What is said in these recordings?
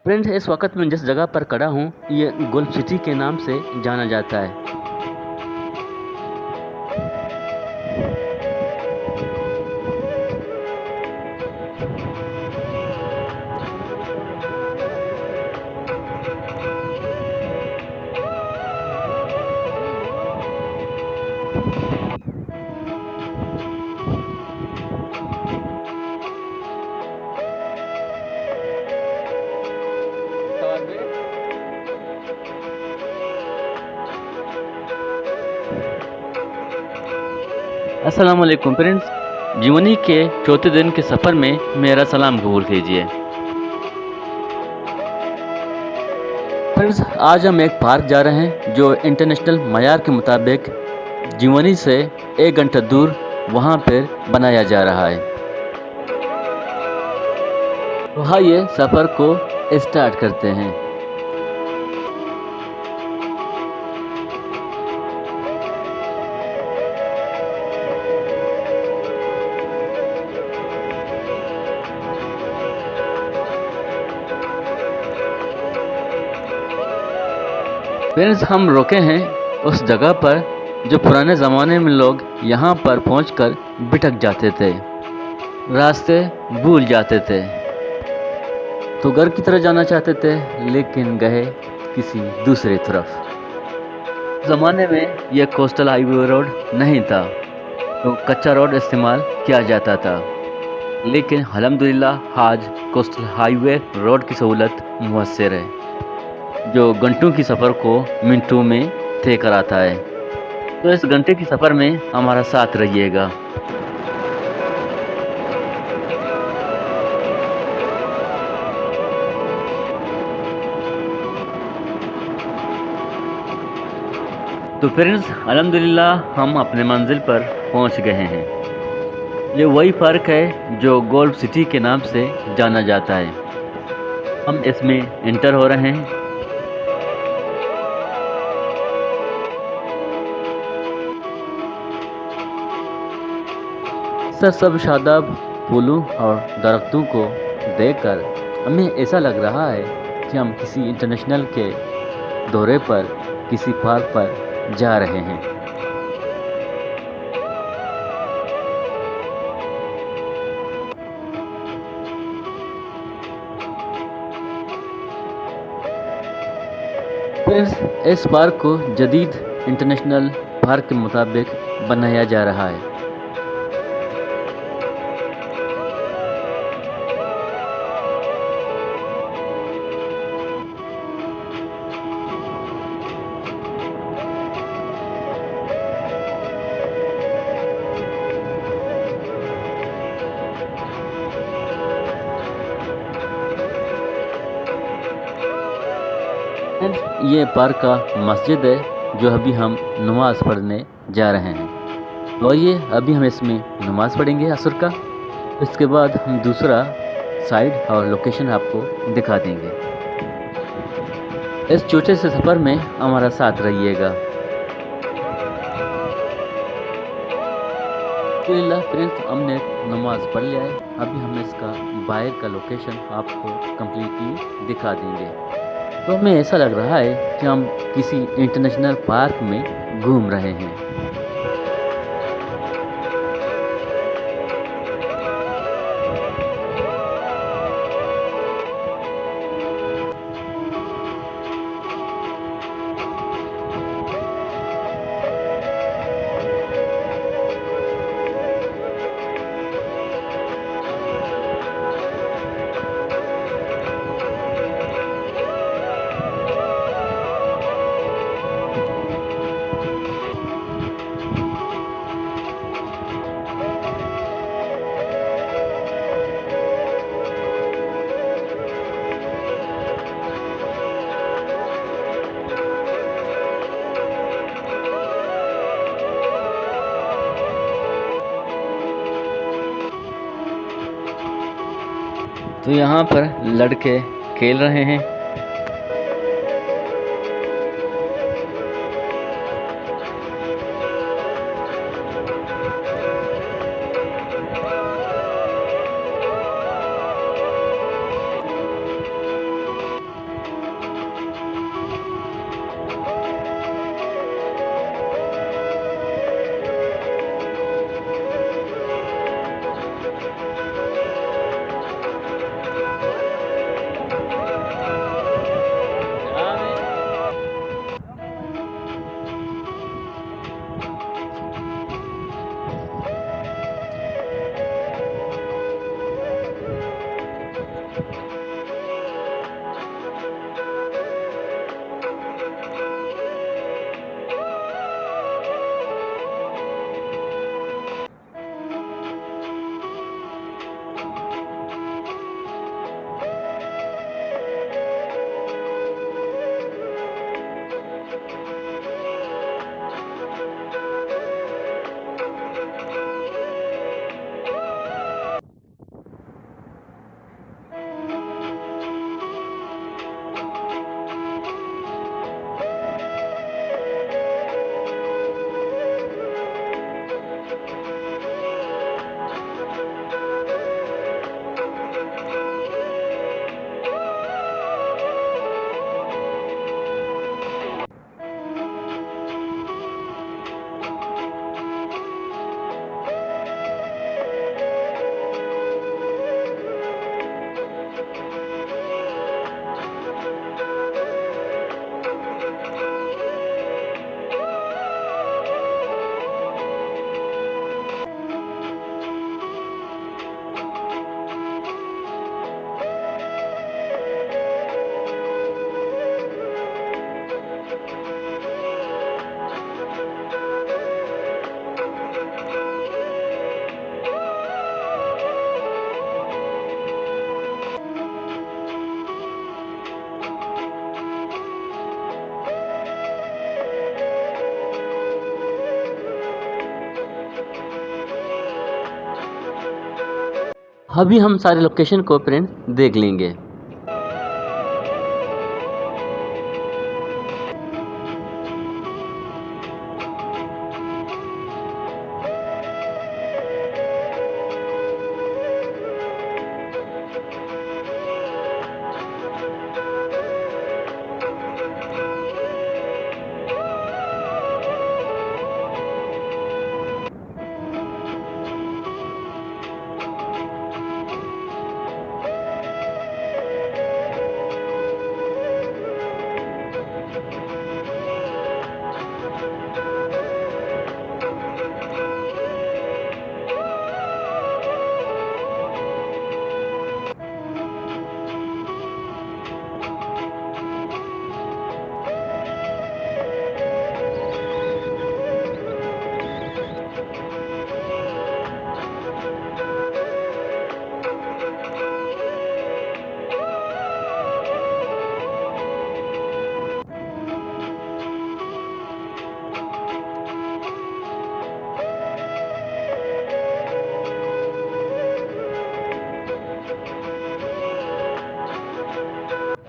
Friends, इस वक्त मैं जिस जगह पर खड़ा हूँ ये गोल्फ सिटी के नाम से जाना जाता है। अस्सलाम वालेकुम फ्रेंड्स, जीवनी के चौथे दिन के सफ़र में मेरा सलाम कबूल कीजिए। फ्रेंड्स, आज हम एक पार्क जा रहे हैं जो इंटरनेशनल मयार के मुताबिक जीवनी से 1 घंटा दूर वहाँ पर बनाया जा रहा है। तो आइए सफ़र को स्टार्ट करते हैं। फ्रेंड्स, हम रुके हैं उस जगह पर जो पुराने ज़माने में लोग यहाँ पर पहुँचकर भटक जाते थे, रास्ते भूल जाते थे, तो घर की तरफ जाना चाहते थे लेकिन गए किसी दूसरी तरफ। ज़माने में यह कोस्टल हाईवे रोड नहीं था तो कच्चा रोड इस्तेमाल किया जाता था, लेकिन अल्हम्दुलिल्लाह आज कोस्टल हाईवे रोड की सहूलत मुयस्सर है जो घंटों की सफ़र को मिनटों में तय कराता है। तो इस घंटे की सफ़र में हमारा साथ रहिएगा। तो फ्रेंड्स, अल्हम्दुलिल्लाह हम अपने मंजिल पर पहुंच गए हैं। ये वही पार्क है जो गोल्फ सिटी के नाम से जाना जाता है। हम इसमें एंटर हो रहे हैं। सब शादाब फूलों और दरख्तों को देखकर हमें ऐसा लग रहा है कि हम किसी इंटरनेशनल के दौरे पर किसी पार्क पर जा रहे हैं। फ्रेंड्स, इस पार्क को जदीद इंटरनेशनल पार्क के मुताबिक बनाया जा रहा है। ये पार्क का मस्जिद है जो अभी हम नमाज़ पढ़ने जा रहे हैं। तो ये अभी हम इसमें नमाज़ पढ़ेंगे असर का। इसके बाद हम दूसरा साइड और लोकेशन आपको दिखा देंगे। इस छोटे से सफ़र में हमारा साथ रहिएगा। अल्हम्दुलिल्लाह फ्रेंड्स, हमने नमाज़ पढ़ लिया है। अभी हम इसका बाहर का लोकेशन आपको कम्प्लीटली दिखा देंगे। तो हमें ऐसा लग रहा है कि हम किसी इंटरनेशनल पार्क में घूम रहे हैं। तो यहाँ पर लड़के खेल रहे हैं। अभी हम सारे लोकेशन को फ्रेंड देख लेंगे।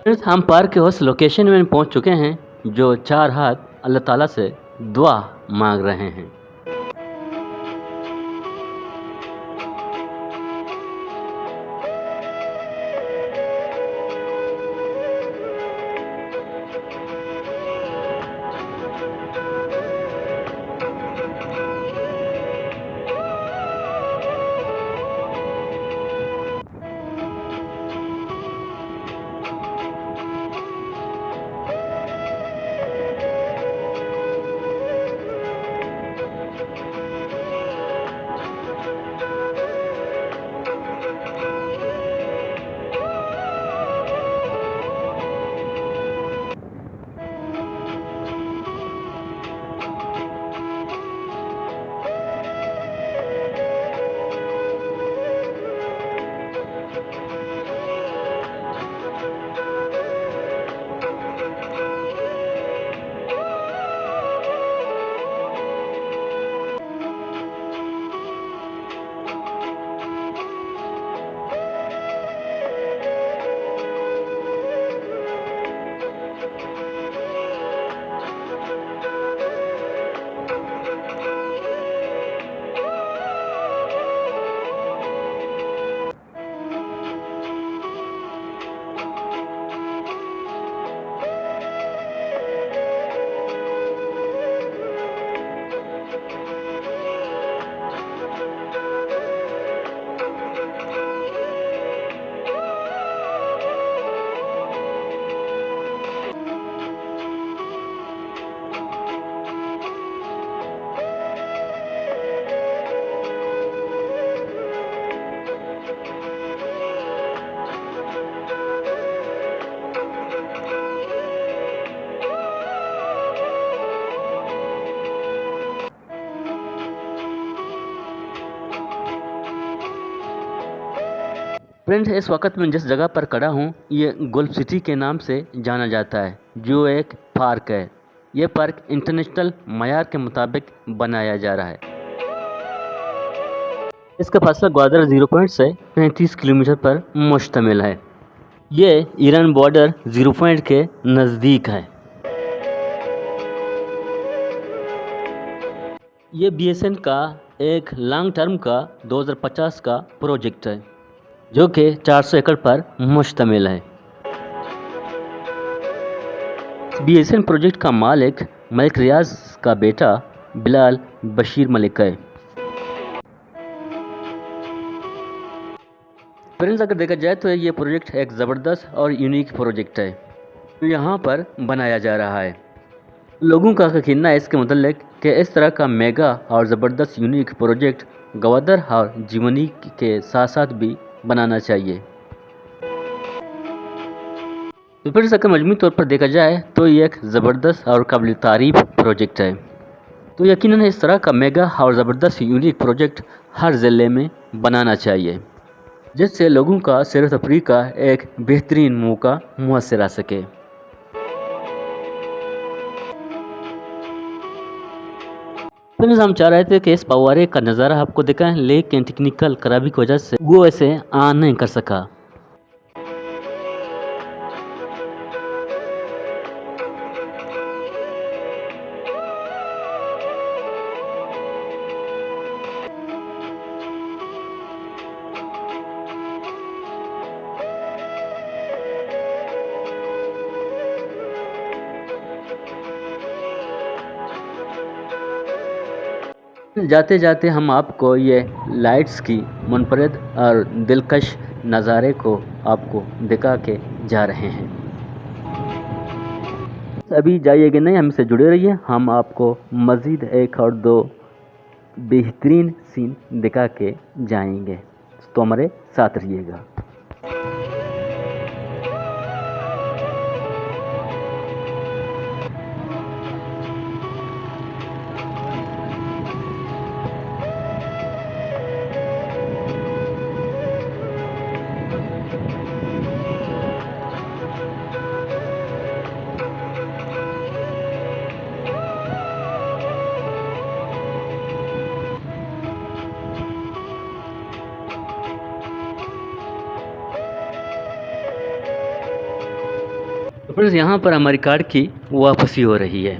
फ्रेंड्स, हम पार्क के उस लोकेशन में पहुंच चुके हैं जो 4 हाथ अल्लाह ताला से दुआ मांग रहे हैं। फ्रेंड्स, इस वक्त मैं जिस जगह पर खड़ा हूँ ये गोल्फ सिटी के नाम से जाना जाता है, जो एक पार्क है। ये पार्क इंटरनेशनल मयार के मुताबिक बनाया जा रहा है। इसका फासला ग्वादर 0 पॉइंट से 35 किलोमीटर पर मुश्तमिल है। ये ईरान बॉर्डर 0 पॉइंट के नज़दीक है। ये BSN का एक लॉन्ग टर्म का 2050 का प्रोजेक्ट है जो कि 400 एकड़ पर मुश्तमिल है। BSN प्रोजेक्ट का मालिक मलिक रियाज का बेटा बिलाल बशीर मलिक है। फ्रेंड्स, अगर देखा जाए तो ये प्रोजेक्ट एक ज़बरदस्त और यूनिक प्रोजेक्ट है जो यहाँ पर बनाया जा रहा है। लोगों का कहना है इसके मुतल्लिक कि इस तरह का मेगा और ज़बरदस्त यूनिक प्रोजेक्ट ग्वादर और जीवनी के साथ साथ भी बनाना चाहिए। तो फिर अगर मजमूई तौर पर देखा जाए तो ये एक ज़बरदस्त और काबिल तारीफ प्रोजेक्ट है। तो यकीनन इस तरह का मेगा और ज़बरदस्त यूनिक प्रोजेक्ट हर ज़िले में बनाना चाहिए, जिससे लोगों का सैर तफरीह का एक बेहतरीन मौका मुयस्सर आ सके। फ्रेंड्स हम चाह रहे थे कि इस फव्वारे का नज़ारा आपको दिखाएं, लेकिन टेक्निकल खराबी की वजह से वो ऐसे ऑन नहीं कर सका। जाते जाते हम आपको ये लाइट्स की मुनफरद और दिलकश नज़ारे को आपको दिखा के जा रहे हैं। अभी जाइएगा नहीं, हमसे जुड़े रहिए, हम आपको मज़ीद एक और दो बेहतरीन सीन दिखा के जाएंगे, तो हमारे साथ रहिएगा। तो फ्रेंड्स यहाँ पर हमारी कार की वापसी हो रही है।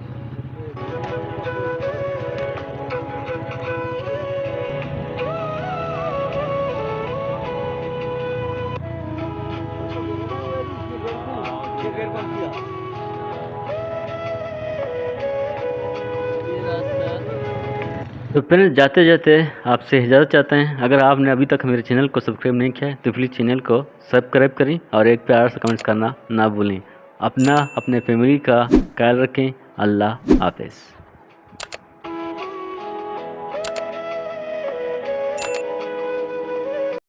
तो फ्रेंड्स जाते जाते आपसे इजाज़त चाहते हैं। अगर आपने अभी तक मेरे चैनल को सब्सक्राइब नहीं किया है तो प्लीज़ चैनल को सब्सक्राइब करें और एक प्यार से कमेंट्स करना ना भूलें। अपना अपने फैमिली का ख्याल रखें। अल्लाह हाफ़िज़।